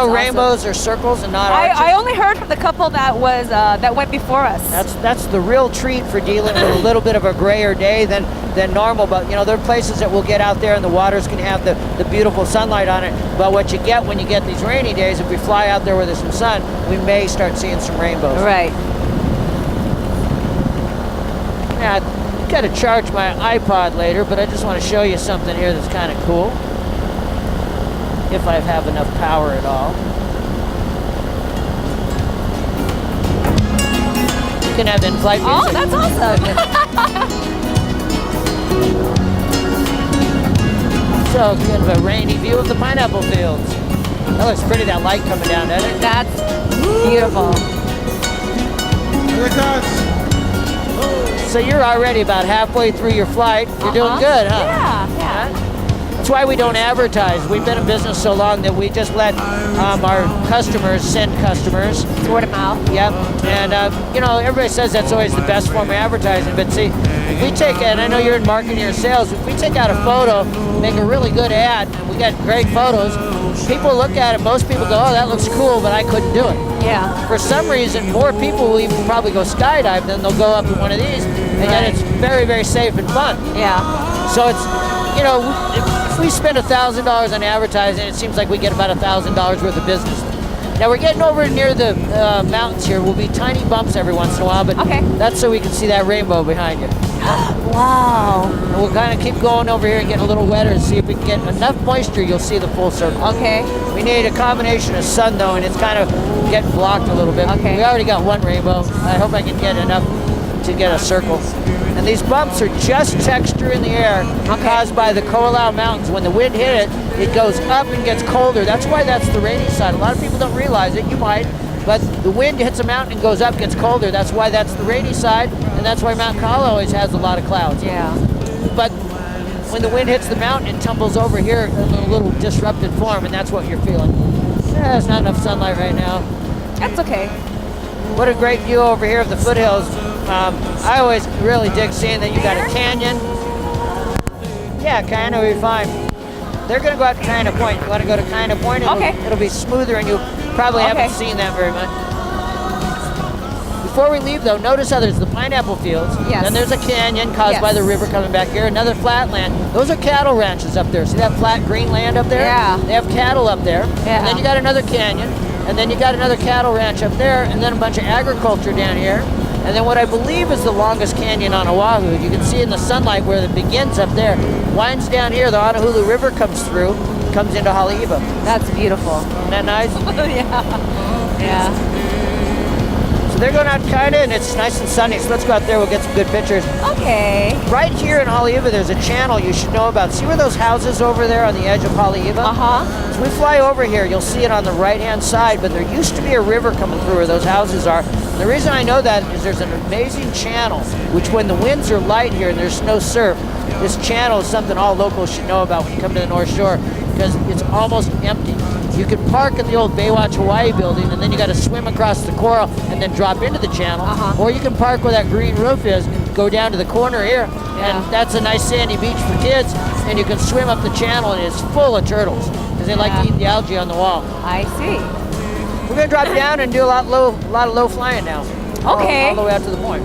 awesome. Rainbows are circles and not arches. I only heard from the couple that was that went before us. That's the real treat for dealing with a little bit of a grayer day than normal. But you know, there are places that we'll get out there and the water's going to have the beautiful sunlight on it. But what you get when you get these rainy days, if we fly out there where there's some sun, we may start seeing some rainbows. Right. Yeah, I've got to charge my iPod later, but I just want to show you something here that's kind of cool. If I have enough power at all. You can have in-flight music. Oh, that's awesome. So, kind of a rainy view of the pineapple fields. That looks pretty, that light coming down, doesn't it? That's beautiful. So you're already about halfway through your flight. You're doing good, huh? Yeah. That's why we don't advertise. We've been in business so long that we just let our customers send customers. Word of mouth. Yep. And, you know, everybody says that's always the best form of advertising. But see, if we take, and I know you're in marketing or sales, if we take out a photo, make a really good ad, and we got great photos, people look at it, most people go, oh, that looks cool, but I couldn't do it. Yeah. For some reason, more people will even probably go skydive than they'll go up in one of these, and yet it's very, very safe and fun. Yeah. So it's, you know, if we spend $1,000 on advertising, it seems like we get about $1,000 worth of business. Now we're getting over near the mountains here. Will be tiny bumps every once in a while, but that's so we can see that rainbow behind you. Wow. And we'll kind of keep going over here and getting a little wetter and see if we can get enough moisture, you'll see the full circle. Okay. We need a combination of sun though, and it's kind of getting blocked a little bit. Okay. We already got one rainbow. I hope I can get enough to get a circle. And these bumps are just texture in the air caused by the Ko'olau Mountains. When the wind hit it, it goes up and gets colder. That's why that's the rainy side. A lot of people don't realize it. You might. But the wind hits a mountain and goes up, gets colder. That's why that's the rainy side, and that's why Mount Kahala always has a lot of clouds. Yeah. But when the wind hits the mountain, it tumbles over here in a little disrupted form, and that's what you're feeling. Yeah, there's not enough sunlight right now. That's okay. What a great view over here of the foothills. I always really dig seeing that you got a canyon. Yeah, Kaina will be fine. They're going to go out to Kaina Point. You want to go to Kaina Point? It'll be smoother, and you probably haven't seen that very much. Before we leave, though, notice how there's the pineapple fields. Yes. Then there's a canyon caused by the river coming back here. Another flat land. Those are cattle ranches up there. See that flat green land up there? Yeah. They have cattle up there. Yeah. And then you got another canyon. And then you got another cattle ranch up there. And then a bunch of agriculture down here. And then what I believe is the longest canyon on Oahu. You can see in the sunlight where it begins up there. Winds down here. The Honolulu River comes through. Comes into Haleiwa. That's beautiful. Isn't that nice? Yeah. So they're going out Kaina, and it's nice and sunny, so let's go out there, we'll get some good pictures. Okay. Right here in Haleiwa, there's a channel you should know about. See where those houses over there on the edge of Haleiwa? Uh-huh. So we fly over here, you'll see it on the right-hand side, but there used to be a river coming through where those houses are. And the reason I know that is there's an amazing channel, which when the winds are light here and there's no surf, this channel is something all locals should know about when you come to the North Shore, because it's almost empty. You can park at the old Baywatch Hawaii building, and then you got to swim across the coral and then drop into the channel. Or you can park where that green roof is and go down to the corner here, and that's a nice sandy beach for kids, and you can swim up the channel, and it's full of turtles because they like to eat the algae on the wall. I see. We're going to drop down and do a lot of low flying now. Okay. All the way out to the point.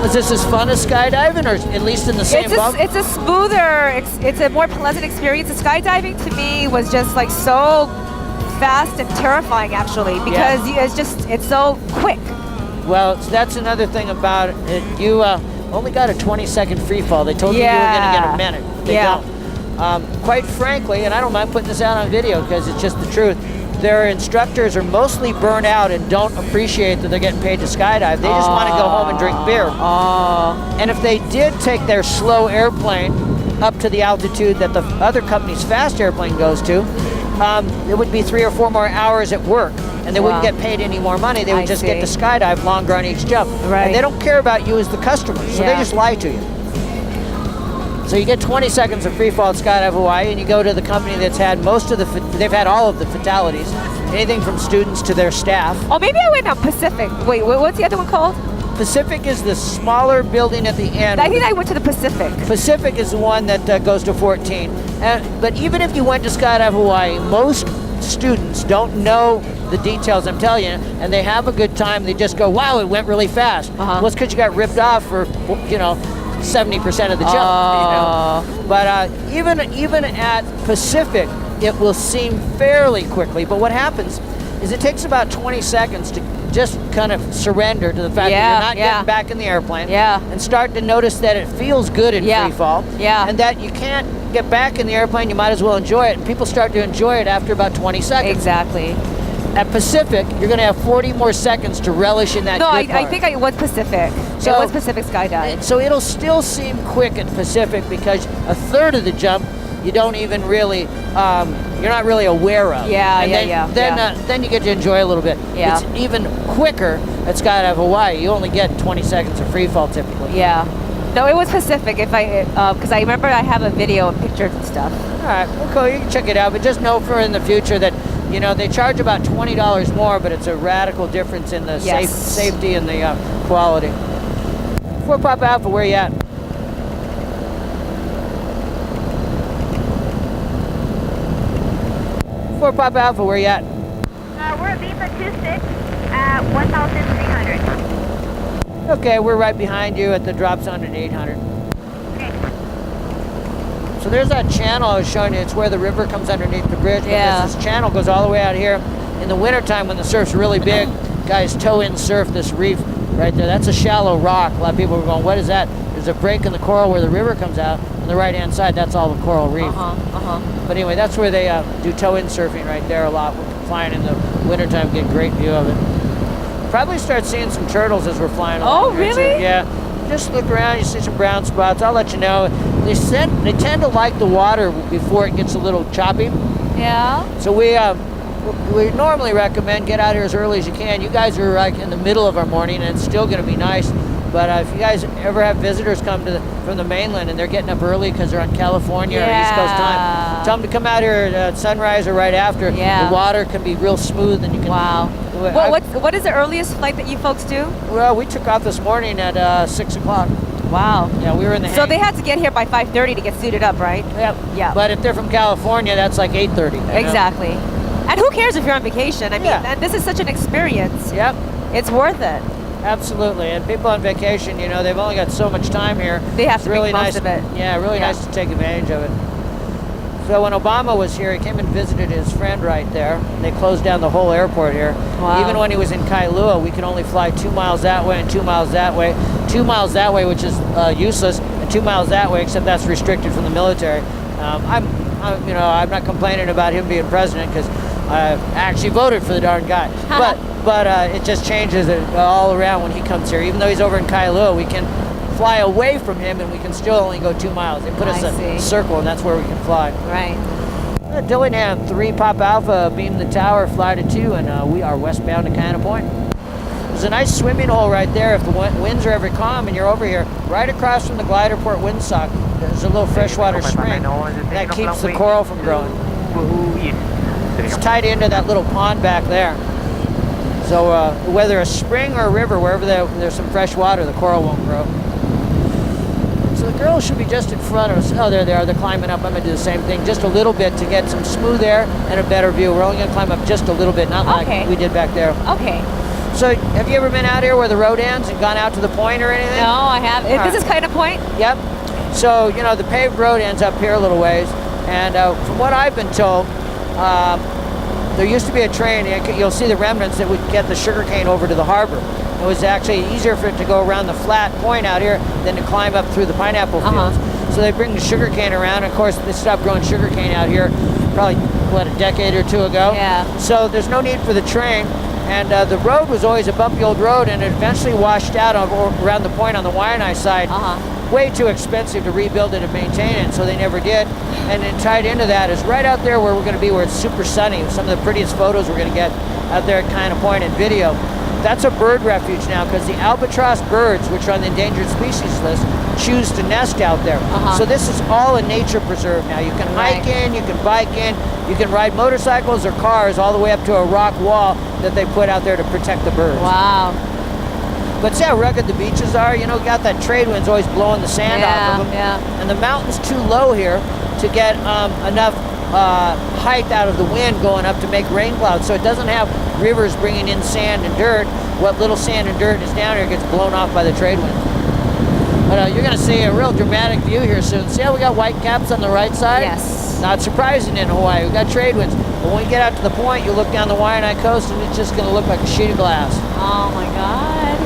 Is this as fun as skydiving, or at least in the same bump? It's a smoother, it's a more pleasant experience. The skydiving to me was just like so fast and terrifying, actually, because it's so quick. Well, that's another thing about it. You only got a 20-second free fall. They told you you were going to get a minute. They don't. Quite frankly, and I don't mind putting this out on video because it's just the truth, their instructors are mostly burnt out and don't appreciate that they're getting paid to skydive. They just want to go home and drink beer. And if they did take their slow airplane up to the altitude that the other company's fast airplane goes to, it would be 3 or 4 more hours at work, and they wouldn't get paid any more money. They would just get to skydive longer on each jump. And they don't care about you as the customer, so they just lie to you. So you get 20 seconds of free fall at Skydive Hawaii, and you go to the company that's had they've had all of the fatalities, anything from students to their staff. Oh, maybe I went on Pacific. Wait, what's the other one called? Pacific is the smaller building at the end. I think I went to the Pacific. Pacific is the one that goes to 14. But even if you went to Skydive Hawaii, most students don't know the details I'm telling you, and they have a good time. They just go, wow, it went really fast. Well, it's because you got ripped off for, 70% of the jump. But even at Pacific, it will seem fairly quickly. But what happens is it takes about 20 seconds to just kind of surrender to the fact that you're not getting back in the airplane and start to notice that it feels good in free fall and that you can't get back in the airplane, you might as well enjoy it. And people start to enjoy it after about 20 seconds. Exactly. At Pacific, you're going to have 40 more seconds to relish in that No, good part. I think I was Pacific. So- it was Pacific Skydive. So it'll still seem quick at Pacific because a third of the jump you don't even really, you're not really aware of. Then you get to enjoy a little bit. Yeah. It's even quicker at Skydive Hawaii. You only get 20 seconds of free fall typically. Yeah. No, it was Pacific. Because I remember I have a video and pictures and stuff. All right, well, cool. You can check it out, but just know for in the future that they charge about $20 more, but it's a radical difference in the safety and the quality. Before Papa Alpha, where you at? Before Papa Alpha, where you at? We're at Viva 26 at 1,300. Okay, we're right behind you at the drop zone at 800. Okay. So there's that channel I was showing you. It's where the river comes underneath the bridge. Yeah. Because this channel goes all the way out here. In the wintertime when the surf's really big, guys tow in surf this reef right there. That's a shallow rock. A lot of people are going, what is that? There's a break in the coral where the river comes out. On the right-hand side, that's all the coral reef. But anyway, that's where they do tow-in surfing right there a lot. We're flying in the wintertime, get a great view of it. Probably start seeing some turtles as we're flying along. Oh, here, too. really? Yeah. Just look around, you see some brown spots. I'll let you know. They tend to like the water before it gets a little choppy. Yeah. So we normally recommend get out here as early as you can. You guys are like in the middle of our morning, and it's still going to be nice. But if you guys ever have visitors come from the mainland and they're getting up early because they're on California or East Coast time, tell them to come out here at sunrise or right after. Yeah. The water can be real smooth, and you can. Wow. What is the earliest flight that you folks do? Well, we took off this morning at 6 o'clock. Wow. Yeah, we were in the. So they had to get here by 5:30 to get suited up, right? Yep. Yeah. But if they're from California, that's like 8:30. Exactly. And who cares if you're on vacation? I mean, Yeah. and this is such an experience. Yep. It's worth it. Absolutely, and people on vacation, they've only got so much time here. They have It's to really make nice. most of it. Yeah, really nice to take advantage of it. So when Obama was here, he came and visited his friend right there. They closed down the whole airport here. Wow. Even when he was in Kailua, we could only fly 2 miles that way and 2 miles that way. 2 miles that way, which is useless, and 2 miles that way, except that's restricted from the military. I'm not complaining about him being president because I actually voted for the darn guy. But it just changes it all around when he comes here. Even though he's over in Kailua, we can fly away from him and we can still only go 2 miles. They put us a circle, and that's where we can fly. Right. Dillingham 3 Pop Alpha, beam the tower, fly to 2, and we are westbound to Canada Point. There's a nice swimming hole right there if the winds are ever calm and you're over here. Right across from the glider port windsock, there's a little freshwater spring that keeps the coral from growing. It's tied into that little pond back there. So whether a spring or a river, wherever there's some fresh water, the coral won't grow. So the girls should be just in front of us. Oh, there they are. They're climbing up. I'm going to do the same thing, just a little bit to get some smooth air and a better view. We're only going to climb up just a little bit, not like we did back there. Okay. So have you ever been out here where the road ends and gone out to the point or anything? No, I haven't. This is kind of point? Yep. So, the paved road ends up here a little ways. And from what I've been told, there used to be a train. You'll see the remnants that would get the sugarcane over to the harbor. It was actually easier for it to go around the flat point out here than to climb up through the pineapple fields. So they bring the sugarcane around. Of course, they stopped growing sugarcane out here probably, a decade or two ago. Yeah. So there's no need for the train. And the road was always a bumpy old road, and it eventually washed out around the point on the Waianae side. Way too expensive to rebuild it and maintain it, so they never did. And then tied into that is right out there where we're going to be, where it's super sunny. Some of the prettiest photos we're going to get out there at Kind of Point in video. That's a bird refuge now because the albatross birds, which are on the endangered species list, choose to nest out there. So this is all a nature preserve now. You can hike in, you can bike in, you can ride motorcycles or cars all the way up to a rock wall that they put out there to protect the birds. Wow. But see how rugged the beaches are? You know, got that trade wind's always blowing the sand off of them. Yeah. And the mountain's too low here to get enough height out of the wind going up to make rain clouds. So it doesn't have rivers bringing in sand and dirt. What little sand and dirt is down here gets blown off by the trade wind. But you're going to see a real dramatic view here soon. See how we got white caps on the right side? Yes. Not surprising in Hawaii. We got trade winds. But when we get out to the point, you look down the Waianae coast and it's just going to look like a sheet of glass. Oh my God.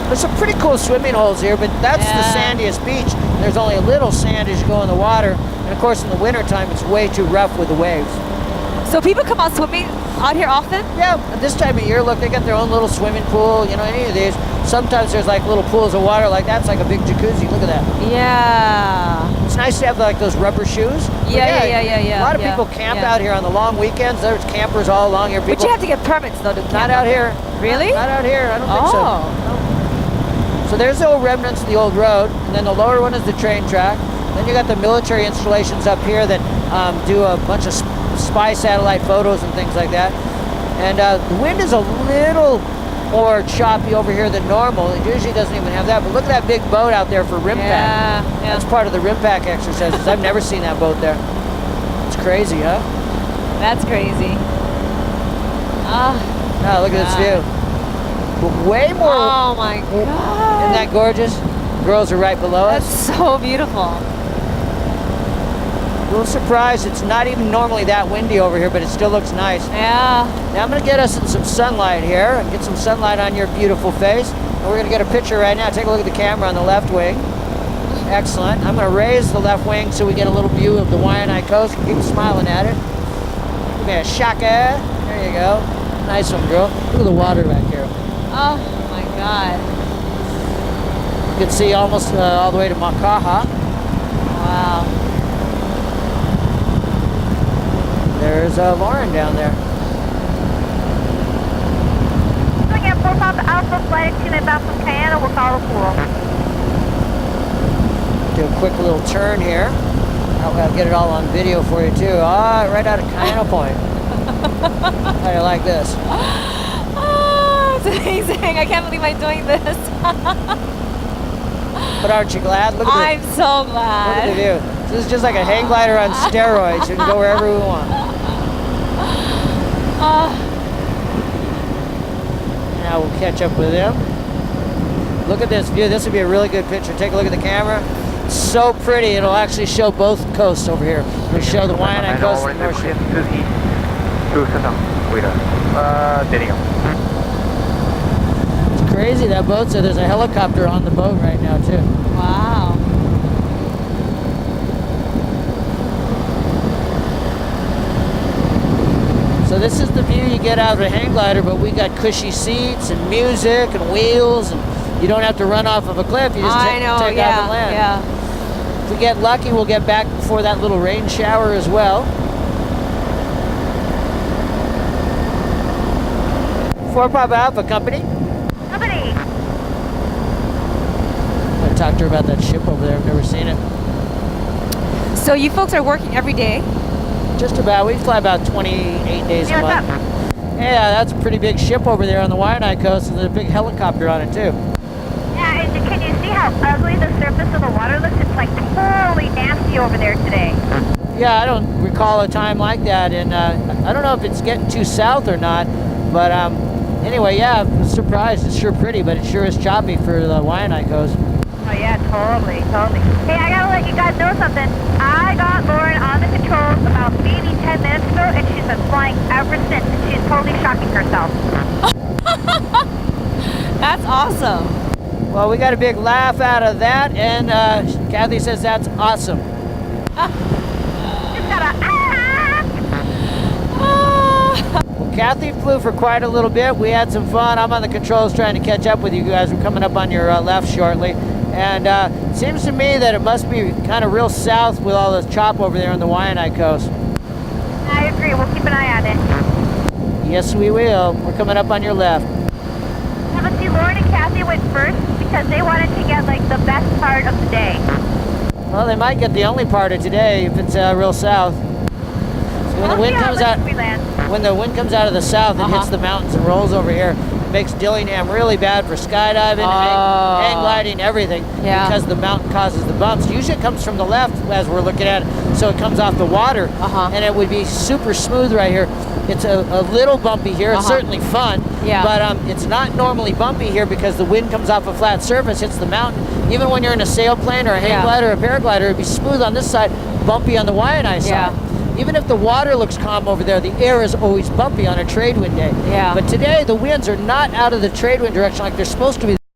There's some pretty cool swimming holes here, but that's the sandiest beach. There's only a little sand as you go in the water. And of course, in the wintertime, it's way too rough with the waves. So people come out swimming out here often? Yeah, at this time of year, look, they got their own little swimming pool, you know, any of these. Sometimes there's like little pools of water like that's like a big jacuzzi. Look at that. Yeah. It's nice to have like those rubber shoes. But Yeah. A lot of people camp out here on the long weekends. There's campers all along here. People, But you have to get permits though to camp. not out here. Really? Not out here. I don't think so. Oh. So there's the old remnants of the old road, and then the lower one is the train track. Then you got the military installations up here that do a bunch of spy satellite photos and things like that. And the wind is a little more choppy over here than normal. It usually doesn't even have that. But look at that big boat out there for rim pack. Yeah. That's part of the rim pack exercises. I've never seen that boat there. It's crazy, huh? That's crazy. Now look at this view. But way more. Oh my God. Isn't that gorgeous? Girls are right below us. That's so beautiful. A little surprised it's not even normally that windy over here, but it still looks nice. Yeah. Now I'm going to get us in some sunlight here and get some sunlight on your beautiful face. And we're going to get a picture right now. Take a look at the camera on the left wing. Excellent. I'm going to raise the left wing so we get a little view of the Waianae coast. Keep smiling at it. Give me a shaka. There you go. Nice one, girl. Look at the water back here. Oh my God. You can see almost all the way to Makaha. Wow. There's Lauren down there. Doing a 4 Papa Alpha flight attendant bound from Cayenne will call the pool. Do a quick little turn here. I'll get it all on video for you too. Right out of Kaina Point. How do you like this? Oh, it's amazing. I can't believe I'm doing this. But aren't you glad? Look at I'm so the glad. view. This is just like a hang glider on steroids. We can go wherever we want. Now we'll catch up with him. Look at this view. This would be a really good picture. Take a look at the camera. So pretty. It'll actually show both coasts over here. It'll show the Waianae coast and the North Shore. It's crazy that boat. So there's a helicopter on the boat right now too. Wow. So this is the view you get out of a hang glider, but we got cushy seats and music and wheels, and you don't have to run off of a cliff. You just take off and land. Yeah. If we get lucky, we'll get back before that little rain shower as well. 4 Papa Alpha Company. Company. I talked to her about that ship over there. I've never seen it. So you folks are working every day? Just about. We fly about 28 days a Yeah, what's month. Yeah, that's a pretty big ship over there on the Waianae coast, and there's a big helicopter on it too. Yeah, and can you see how ugly the surface of the water looks? It's like totally nasty over there today. Yeah, I don't recall a time like that, and I don't know if it's getting too south or not, but anyway, yeah, I'm surprised. It's sure pretty, but it sure is choppy for the Waianae coast. Oh yeah, totally. Hey, I gotta let you guys know something. I got Lauren on the controls about maybe 10 minutes ago, and she's been flying ever since, and she's totally shocking herself. That's awesome. Well, we got a big laugh out of that, and Kathy says that's awesome. Just gotta Well, Kathy flew for quite a little bit. We had some fun. I'm on the controls trying to catch up with you guys. We're coming up on your left shortly. And it seems to me that it must be kind of real south with all this chop over there on the Waianae coast. I agree. We'll keep an eye on it. Yes, we will. We're coming up on your left. Yeah, but see, Lauren and Kathy went first because they wanted to get like the best part of the day. Well, they might get the only part of today if it's real south. It's when the wind comes out, when the wind comes out of the south, it hits the mountains and rolls over here. It makes Dillingham really bad for skydiving, hang gliding, everything, because the mountain causes the bumps. Usually it comes from the left as we're looking at it, so it comes off the water, and it would be super smooth right here. It's a little bumpy here. It's certainly fun, but it's not normally bumpy here because the wind comes off a flat surface, hits the mountain. Even when you're in a sailplane or a hang glider or a paraglider, it'd be smooth on this side, bumpy on the Waianae side. Even if the water looks calm over there, the air is always bumpy on a trade wind day. But today, the winds are not out of the trade wind direction like they're supposed to be.